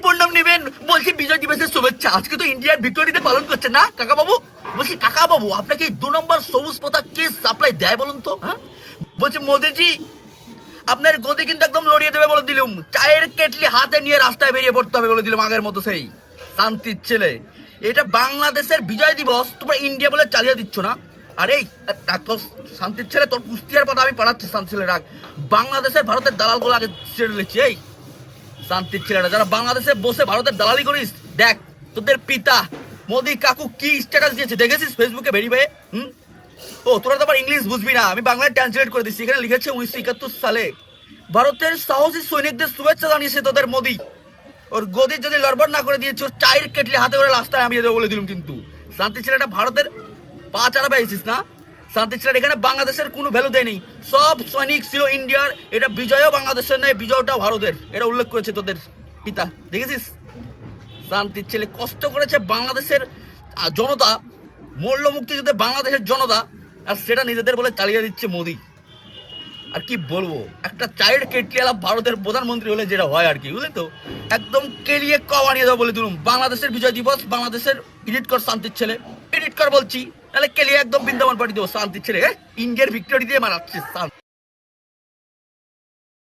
প্রণাম নেবেন? বলছি বিজয় দিবসের শুভেচ্ছা। আজকে তো ইন্ডিয়ার ভিক্টোরিতে পালন করছে না কাকা বাবু? বলছি কাকা বাবু, আপনাকে এই 2 নম্বর সবুজ পতাকা কে সাপ্লাই দেয় বলুন তো? হ্যাঁ, বলছি মোদিজি আপনার গদি কিন্তু একদম লড়িয়ে দেবে বলে দিলুম। চায়ের কেটলি হাতে নিয়ে রাস্তায় বেরিয়ে পড়তে হবে বলে দিলাম আগের মতো। সেই শান্তির ছেলে, এটা বাংলাদেশের বিজয় দিবস তোমরা ইন্ডিয়া বলে চালিয়ে দিচ্ছ না? আরে তোর শান্তির ছেলে, তোর কুস্তিয়ার কথা আমি পাঠাচ্ছি। শান্তির ছেলে রাখ, বাংলাদেশের ভারতের দালালগুলো আগে ছেড়ে দিচ্ছি। এই শান্তির ছেলেরা যারা বাংলাদেশে বসে ভারতের দালালি করিস, দেখ তোদের পিতা মোদি কাকু কি স্ট্যাটাস দিয়েছে দেখেছিস ফেসবুকে ভেরিফাই? ও তোরা তো আবার ইংলিশ বুঝবি না, আমি বাংলায় ট্রান্সলেট করে দিচ্ছি। এখানে লিখেছে 1971 সালে ভারতের সাহসী সৈনিকদের শুভেচ্ছা জানিয়েছে তোদের মোদি। ওর গদি যদি লড়বড় না করে দিয়েছে, ওর চায়ের কেটলি হাতে করে রাস্তায় আমি দেবো বলে দিলাম। কিন্তু শান্তি ছেলেটা ভারতের পা চারা পেয়েছিস না? শান্তি ছেলেটা এখানে বাংলাদেশের কোনো ভ্যালু দেয়নি। সব সৈনিক ছিল ইন্ডিয়ার, এটা বিজয়ও বাংলাদেশের নয়, বিজয়টা ভারতের, এটা উল্লেখ করেছে তোদের পিতা। দেখেছিস? শান্তির ছেলে কষ্ট করেছে বাংলাদেশের জনতা, মূল্য মুক্তিযুদ্ধে বাংলাদেশের জনতা, আর সেটা নিজেদের বলে চালিয়ে দিচ্ছে মোদি। আর কি বলবো, একটা চায়ের কেটলিওয়ালা ভারতের প্রধানমন্ত্রী হলে যেটা হয় আর কি, বুঝলি তো? একদম কেলিয়ে কওয়া নিয়ে যাবো বলে দিলুম। বাংলাদেশের বিজয় দিবস, বাংলাদেশের এডিট কর শান্তির ছেলে, এডিট কর বলছি, তাহলে কেলিয়ে একদম বৃন্দাবন পাঠিয়ে দেবো শান্তির ছেলে। ইন্ডিয়ার ভিক্টোরি দিয়ে মারাচ্ছিস শান্তি।